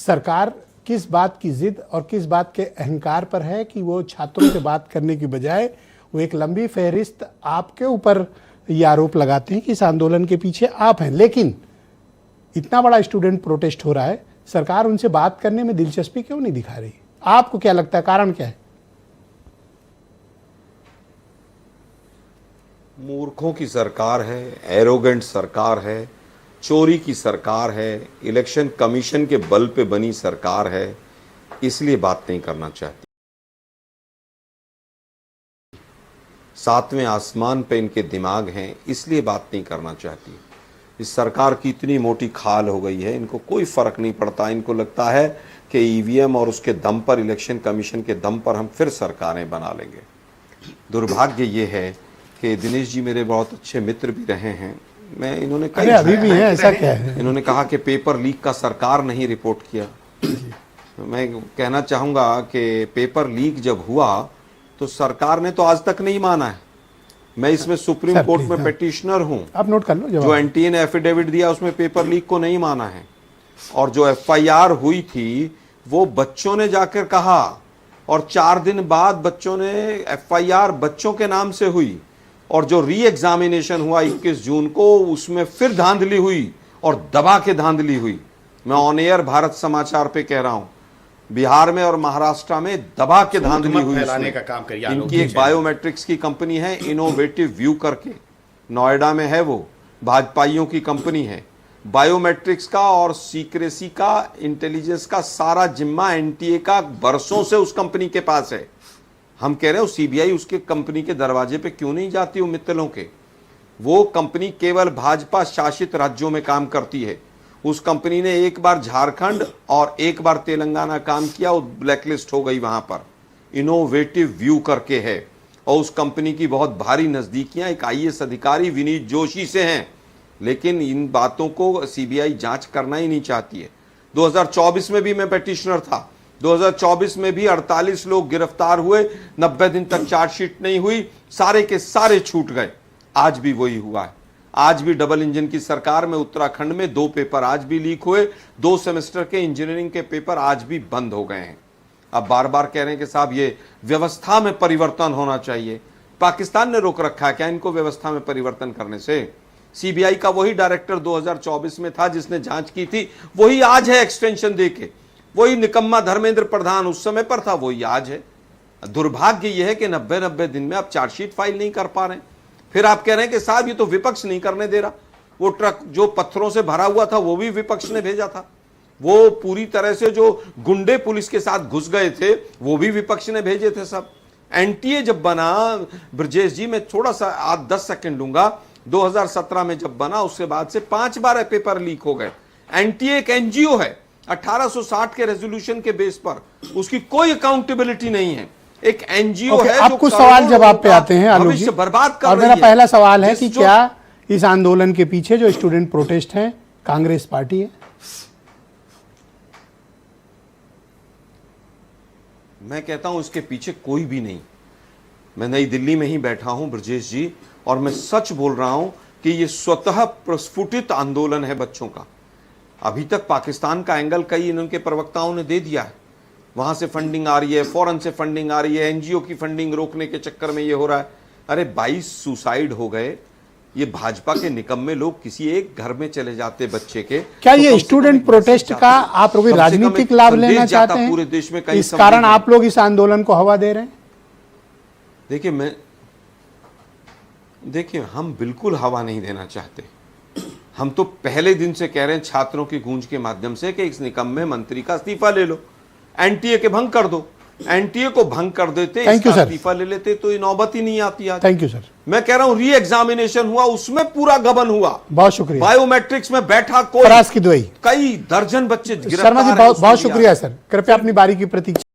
सरकार किस बात की जिद और किस बात के अहंकार पर है कि वो छात्रों से बात करने की बजाय वो एक लंबी फहरिस्त आपके ऊपर ये आरोप लगाते हैं कि इस आंदोलन के पीछे आप हैं। लेकिन इतना बड़ा स्टूडेंट प्रोटेस्ट हो रहा है, सरकार उनसे बात करने में दिलचस्पी क्यों नहीं दिखा रही? आपको क्या लगता है, कारण क्या है? मूर्खों की सरकार है, एरोगेंट सरकार है, चोरी की सरकार है, इलेक्शन कमीशन के बल पे बनी सरकार है, इसलिए बात नहीं करना चाहती। सातवें आसमान पे इनके दिमाग हैं, इसलिए बात नहीं करना चाहती। इस सरकार की इतनी मोटी खाल हो गई है, इनको कोई फर्क नहीं पड़ता। इनको लगता है कि ईवीएम और उसके दम पर, इलेक्शन कमीशन के दम पर हम फिर सरकारें बना लेंगे। दुर्भाग्य ये है कि दिनेश जी मेरे बहुत अच्छे मित्र भी रहे हैं। मैं इन्होंने कई अभी भी है, ऐसा क्या है? इन्होंने कहा कि पेपर लीक का सरकार नहीं रिपोर्ट किया। मैं कहना चाहूंगा कि पेपर लीक जब हुआ तो सरकार ने तो आज तक नहीं माना है। मैं इसमें सुप्रीम कोर्ट में पिटिशनर हूं। आप नोट कर लो। जो एनटीए ने एफिडेविट दिया उसमें पेपर लीक को नहीं माना है। और जो एफआईआर हुई थी वो बच्चों ने जाकर कहा, और 4 दिन बाद बच्चों ने एफआईआर बच्चों के नाम से हुई, और जो री एग्जामिनेशन हुआ 21 जून को उसमें फिर धांधली हुई और दबा के धांधली हुई। मैं ऑन एयर भारत समाचार पे कह रहा हूं, बिहार में और महाराष्ट्र में दबा के धांधली हुई। फैलाने का काम करिए। इनकी एक बायोमेट्रिक्स की कंपनी है, इनोवेटिव व्यू करके, नोएडा में है, वो भाजपाइयों की कंपनी है। बायोमेट्रिक्स का और सीक्रेसी का, इंटेलिजेंस का सारा जिम्मा एनटीए का बरसों से उस कंपनी के पास है। हम कह रहे हो सीबीआई उसके कंपनी के दरवाजे पे क्यों नहीं जाती हो मित्तलों के? वो कंपनी केवल भाजपा शासित राज्यों में काम करती है। उस कंपनी ने एक बार झारखंड और एक बार तेलंगाना काम किया, वो ब्लैकलिस्ट हो गई वहां पर। इनोवेटिव व्यू करके है, और उस कंपनी की बहुत भारी नजदीकियां एक आईएएस अधिकारी विनीत जोशी से हैं। लेकिन इन बातों को सीबीआई जांच करना ही नहीं चाहती है। 2024 में भी मैं पिटिशनर था। 2024 में भी 48 लोग गिरफ्तार हुए, 90 दिन तक चार्जशीट नहीं हुई, सारे के सारे छूट गए। आज भी वही हुआ है। आज भी डबल इंजन की सरकार में उत्तराखंड में 2 पेपर आज भी लीक हुए। 2 सेमेस्टर के इंजीनियरिंग के पेपर आज भी बंद हो गए हैं। अब बार बार कह रहे हैं कि साहब ये व्यवस्था में परिवर्तन होना चाहिए। पाकिस्तान ने रोक रखा है क्या इनको व्यवस्था में परिवर्तन करने से? सीबीआई का वही डायरेक्टर 2024 में था जिसने जांच की थी, वही आज है एक्सटेंशन देके। वही निकम्मा धर्मेंद्र प्रधान उस समय पर था, वही आज है। दुर्भाग्य यह है कि 90 दिन में आप चार्जशीट फाइल नहीं कर पा रहे हैं। फिर आप कह रहे हैं कि साहब ये तो विपक्ष नहीं करने दे रहा। वो ट्रक जो पत्थरों से भरा हुआ था वो भी विपक्ष ने भेजा था। वो पूरी तरह से जो गुंडे पुलिस के साथ घुस गए थे वो भी विपक्ष ने भेजे थे सब। एनटीए जब बना, ब्रजेश जी मैं थोड़ा सा 10 सेकंड लूंगा, 2017 में जब बना उसके बाद से 5 बार पेपर लीक हो गए। एनटीए एक एनजीओ है, 1860 के रेजोल्यूशन के बेस पर, उसकी कोई अकाउंटेबिलिटी नहीं है। एक एनजीओ है। आप कुछ सवाल जवाब पे आते हैं आलोक जी, बर्बाद कर और मेरा पहला सवाल है कि क्या इस आंदोलन के पीछे जो स्टूडेंट प्रोटेस्ट है कांग्रेस पार्टी है? मैं कहता हूं इसके पीछे कोई भी नहीं। मैं नई दिल्ली में ही बैठा हूं ब्रजेश जी, और मैं सच बोल रहा हूं कि ये स्वतः प्रस्फुटित आंदोलन है बच्चों का। अभी तक पाकिस्तान का एंगल कई इनके प्रवक्ताओं ने दे दिया है। वहां से फंडिंग आ रही है, फॉरेन से फंडिंग आ रही है, एनजीओ की फंडिंग रोकने के चक्कर में ये हो रहा है। अरे 22 सुसाइड हो गए। ये भाजपा के निकम्मे लोग किसी एक घर में चले जाते बच्चे के। क्या ये स्टूडेंट प्रोटेस्ट का आप लोग राजनीतिक लाभ लेना चाहते हैं? पूरे देश में इस कारण आप लोग इस आंदोलन को हवा दे रहे हैं? देखिए हम बिल्कुल हवा नहीं देना चाहते। हम तो पहले दिन से कह रहे हैं छात्रों की गूंज के माध्यम से कि इस निकम्मे मंत्री का इस्तीफा ले लो, एनटीए के भंग कर दो। एनटीए को भंग कर देते, इसका इस्तीफा ले लेते तो ये नौबत ही नहीं आती आज। Thank you sir. मैं कह रहा हूं री एग्जामिनेशन हुआ, उसमें पूरा गबन हुआ। बहुत शुक्रिया। बायोमेट्रिक्स में बैठा कोई, फराज की दुआई, कई दर्जन बच्चे शर्मा जी बहुत शुक्रिया सर। कृपया अपनी बारी की प्रतीक्षा